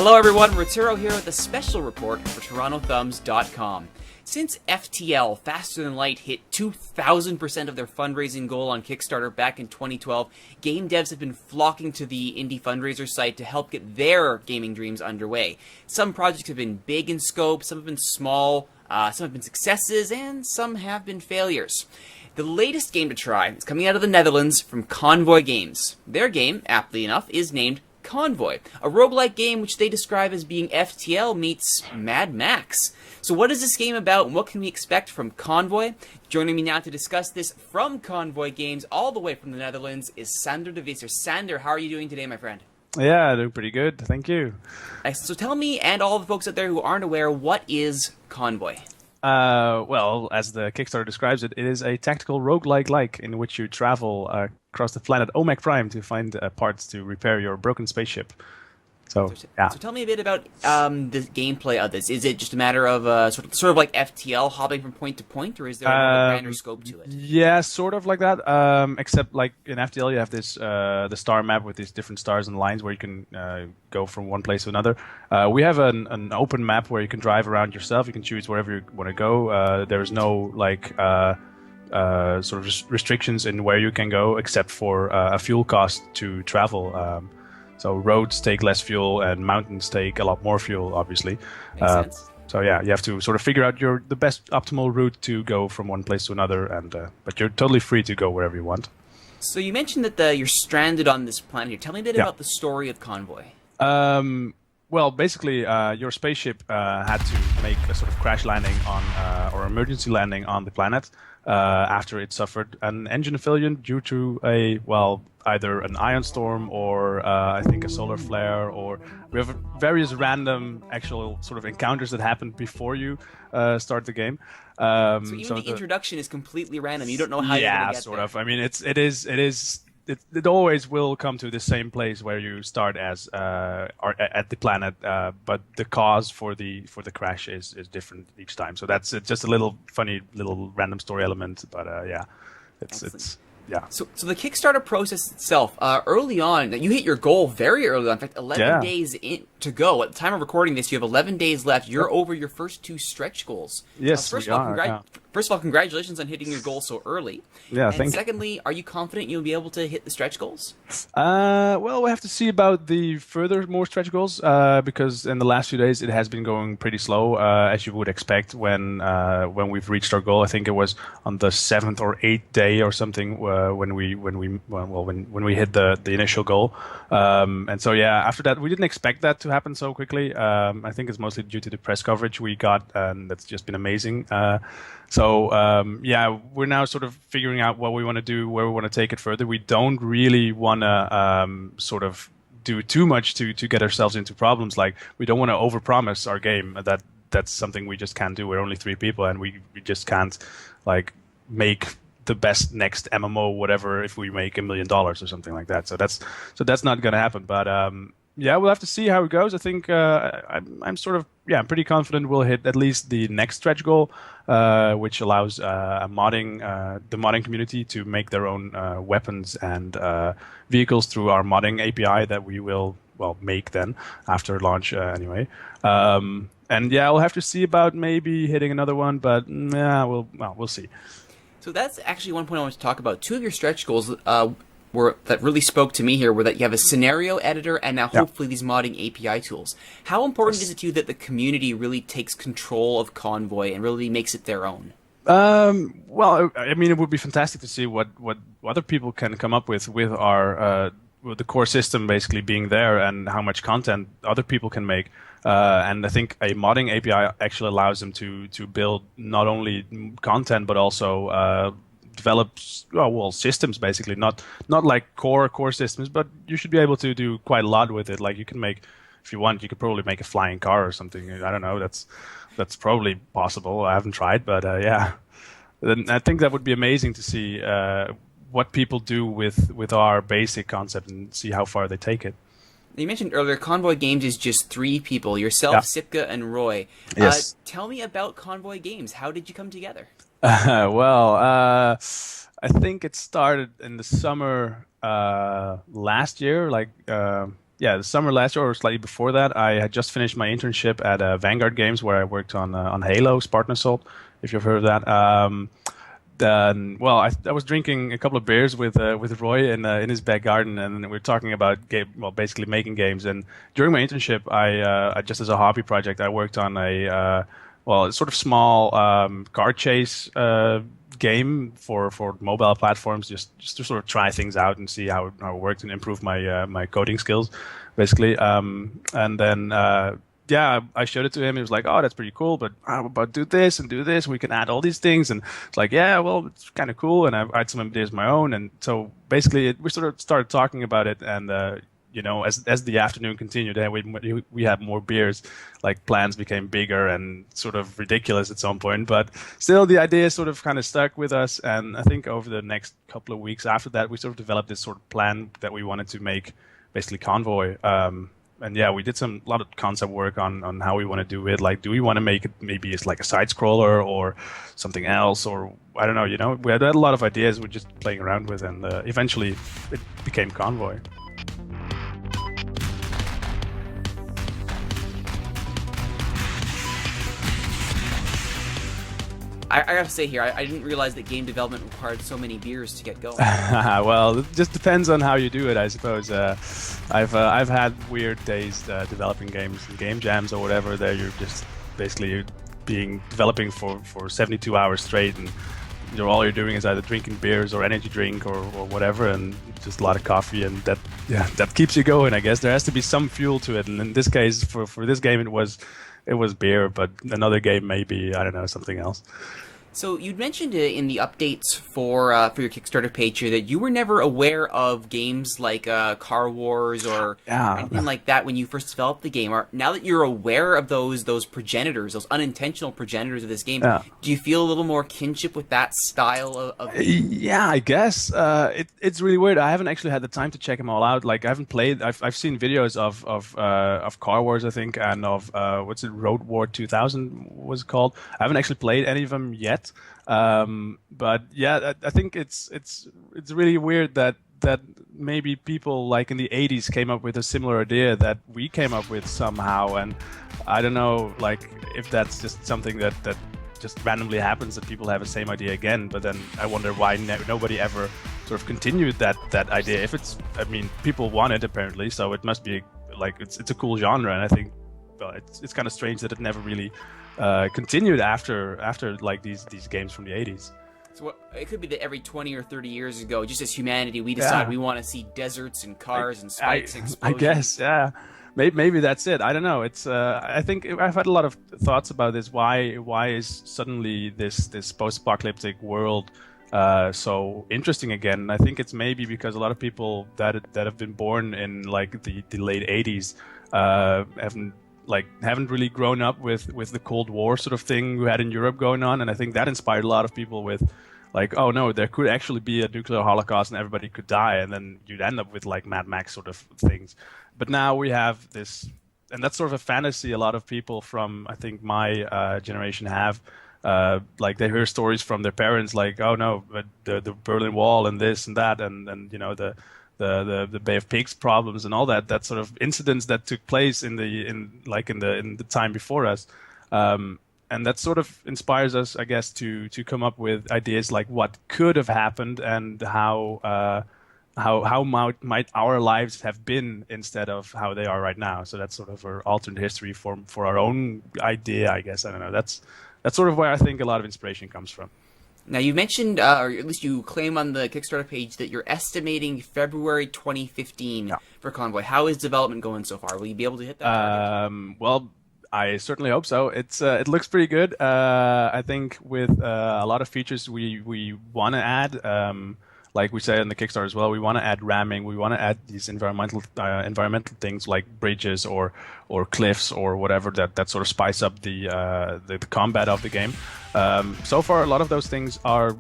Hello everyone, Rituro here with a special report for TorontoThumbs.com. Since FTL, Faster Than Light, hit 2,000% of their fundraising goal on Kickstarter back in 2012, game devs have been flocking to the indie fundraiser site to help get their gaming dreams underway. Some projects have been big in scope, some have been small, some have been successes, and some have been failures. The latest game to try is coming out of the Netherlands from Convoy Games. Their game, aptly enough, is named Convoy, a roguelike game which they describe as being FTL meets Mad Max. So what is this game about, and what can we expect from Convoy? Joining me now to discuss this from Convoy Games, all the way from the Netherlands, is Sander de Visser. Sander, how are you doing today, my friend? Yeah, doing pretty good, thank you. So tell me, and all the folks out there who aren't aware, what is Convoy? Well, as the Kickstarter describes it, it is a tactical roguelike in which you travel across the planet Omega Prime to find parts to repair your broken spaceship. So tell me a bit about the gameplay of this. Is it just a matter of sort of like FTL, hopping from point to point, or is there a grander scope to it? Yeah, sort of like that. Except like in FTL, you have this the star map with these different stars and lines where you can go from one place to another. We have an open map where you can drive around yourself. You can choose wherever you want to go. There's no like sort of restrictions in where you can go, except for a fuel cost to travel. So roads take less fuel and mountains take a lot more fuel, obviously. Makes sense. So yeah, you have to sort of figure out the best optimal route to go from one place to another, but you're totally free to go wherever you want. So you mentioned that you're stranded on this planet here. Tell me a bit about the story of Convoy. Well, basically, your spaceship had to make a sort of crash landing on, or emergency landing on the planet after it suffered an engine failure due to either an ion storm or I think a solar flare, or we have various random actual sort of encounters that happen before you start the game. So even the introduction is completely random. You don't know how you're going to get sort there. of. I mean, it always will come to the same place where you start as or at the planet, but the cause for the crash is different each time. So that's just a little funny little random story element. But it's. Yeah. So the Kickstarter process itself, early on, you hit your goal very early on. In fact, 11 days to go. At the time of recording this, you have 11 days left. You're over your first two stretch goals. Yes, first of all, congratulations on hitting your goal so early. Yeah, and secondly, are you confident you'll be able to hit the stretch goals? Well, we have to see about the more stretch goals because in the last few days it has been going pretty slow, as you would expect when we've reached our goal. I think it was on the 7th or 8th day or something when we hit the initial goal. And so after that we didn't expect that to happen so quickly. I think it's mostly due to the press coverage we got, and that's just been amazing. So we're now sort of figuring out what we want to do, where we want to take it further. We don't really want to sort of do too much to get ourselves into problems. Like, we don't want to overpromise our game. That's something we just can't do. We're only 3 people, and we just can't like make the best next MMO whatever if we make $1 million or something like that. So that's not going to happen. But we'll have to see how it goes. I think I'm sort of I'm pretty confident we'll hit at least the next stretch goal, which allows the modding community to make their own weapons and vehicles through our modding API that we will make then after launch anyway. And we'll have to see about maybe hitting another one, but we'll see. So that's actually one point I want to talk about. 2 of your stretch goals that really spoke to me here were that you have a scenario editor and now hopefully these modding API tools. How important is it to you that the community really takes control of Convoy and really makes it their own? Well, I mean, it would be fantastic to see what other people can come up with our with the core system basically being there, and how much content other people can make. And I think a modding API actually allows them to build not only content but also develop systems, basically, not like core systems, but you should be able to do quite a lot with it. Like, you can make, if you want, you could probably make a flying car or something. I don't know. That's probably possible. I haven't tried, but Then I think that would be amazing to see what people do with our basic concept and see how far they take it. You mentioned earlier, Convoy Games is just 3 people, yourself, Sipka, and Roy. Yes. Tell me about Convoy Games. How did you come together? I think it started in the summer last year, like yeah, the summer last year or slightly before that, I had just finished my internship at Vanguard Games, where I worked on Halo, Spartan Assault, if you've heard of that. Then, well, I was drinking a couple of beers with Roy in his back garden, and we were talking about basically making games. And during my internship, I just as a hobby project, I worked on a sort of small car chase game for mobile platforms, just to sort of try things out and see how it worked and improve my coding skills, basically. And then yeah, I showed it to him. He was like, "Oh, that's pretty cool, but how about do this and do this? We can add all these things." And it's like, "Yeah, well, it's kind of cool." And I had some ideas of my own. And so basically, we sort of started talking about it. And as the afternoon continued, and we had more beers. Like plans became bigger and sort of ridiculous at some point. But still, the idea sort of kind of stuck with us. And I think over the next couple of weeks after that, we sort of developed this sort of plan that we wanted to make, basically Convoy. And yeah, we did a lot of concept work on how we want to do it. Like, do we want to make it maybe it's like a side scroller or something else, or I don't know. We had a lot of ideas we're just playing around with, and eventually it became Convoy. I gotta say here, I didn't realize that game development required so many beers to get going. Well, it just depends on how you do it, I suppose. I've had weird days developing games, game jams or whatever. There you're just basically developing for 72 hours straight, and all you're doing is either drinking beers or energy drink or whatever, and just a lot of coffee, and that keeps you going. I guess there has to be some fuel to it, and in this case, for this game, it was beer, but another game maybe, I don't know, something else. So you'd mentioned in the updates for your Kickstarter page here that you were never aware of games like Car Wars or anything like that when you first developed the game. Now that you're aware of those progenitors, those unintentional progenitors of this game, do you feel a little more kinship with that style of game? Yeah, I guess it's really weird. I haven't actually had the time to check them all out. Like I haven't played. I've seen videos of Car Wars, I think, and of what's it, Road War 2000 was it called. I haven't actually played any of them yet. But yeah, I think it's really weird that maybe people like in the 80s came up with a similar idea that we came up with somehow, and I don't know, like if that's just something that just randomly happens, that people have the same idea again. But then I wonder why nobody ever sort of continued that idea. If people want it apparently, so it must be like it's a cool genre, and I think it's kind of strange that it never really continued after like these games from the 80s. So it could be that every 20 or 30 years ago, just as humanity, we decide we want to see deserts and cars and spikes and explosions. I guess, yeah. Maybe that's it. I don't know. It's I think I've had a lot of thoughts about this. Why is suddenly this post-apocalyptic world so interesting again? I think it's maybe because a lot of people that have been born in like the late 80s haven't really grown up with the Cold War sort of thing we had in Europe going on, and I think that inspired a lot of people with like, oh no, there could actually be a nuclear holocaust and everybody could die, and then you'd end up with like Mad Max sort of things. But now we have this, and that's sort of a fantasy a lot of people from, I think, my generation have. Like they hear stories from their parents like, oh no, the Berlin Wall and this and that, and the Bay of Pigs problems and all that sort of incidents that took place in the time before us, and that sort of inspires us, I guess, to come up with ideas like what could have happened and how might our lives have been instead of how they are right now. So that's sort of our alternate history for our own idea, I guess. I don't know. That's sort of where I think a lot of inspiration comes from. Now, you mentioned, or at least you claim on the Kickstarter page, that you're estimating February 2015 for Convoy. How is development going so far? Will you be able to hit that target? Well, I certainly hope so. It looks pretty good. I think with a lot of features we want to add, like we said in the Kickstarter as well, we want to add ramming. We want to add these environmental things like bridges or cliffs or whatever that sort of spice up the combat of the game. So far, a lot of those things are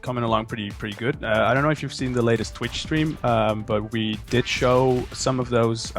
coming along pretty good. I don't know if you've seen the latest Twitch stream, but we did show some of those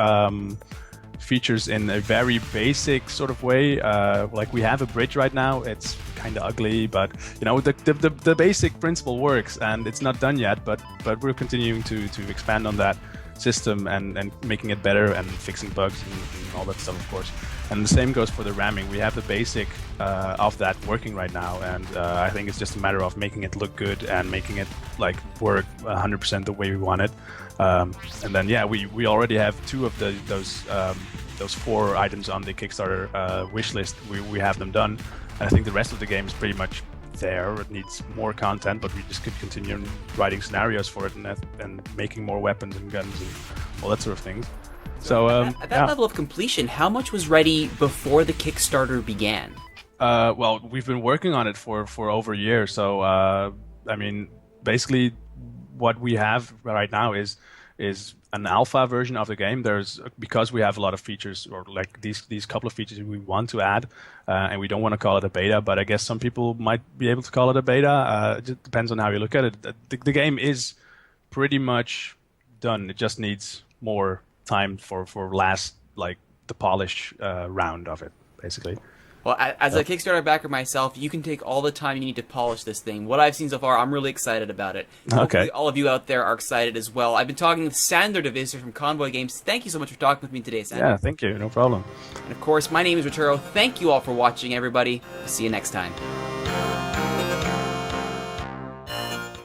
features in a very basic sort of way. Like we have a bridge right now. It's kind of ugly, but the basic principle works, and it's not done yet. But we're continuing to expand on that. system and making it better and fixing bugs and all that stuff, of course. And the same goes for the ramming. We have the basic of that working right now, and I think it's just a matter of making it look good and making it like work 100% the way we want it. And then yeah, we already have 2 of those 4 items on the Kickstarter wish list. We have them done. And I think the rest of the game is pretty much there. It needs more content, but we just could continue writing scenarios for it and making more weapons and guns and all that sort of things. So at that level of completion, how much was ready before the Kickstarter began? Well, we've been working on it for over a year. So I mean, basically, what we have right now is an alpha version of the game. Because we have a lot of features, or like these couple of features we want to add, and we don't want to call it a beta, but I guess some people might be able to call it a beta. It just depends on how you look at it. The game is pretty much done. It just needs more time for last, like, the polish round of it, basically. Well, as a Kickstarter backer myself, you can take all the time you need to polish this thing. What I've seen so far, I'm really excited about it. Hopefully all of you out there are excited as well. I've been talking with Sander de Visser from Convoy Games. Thank you so much for talking with me today, Sander. Yeah, thank you. No problem. And of course, my name is Rituro. Thank you all for watching, everybody. See you next time.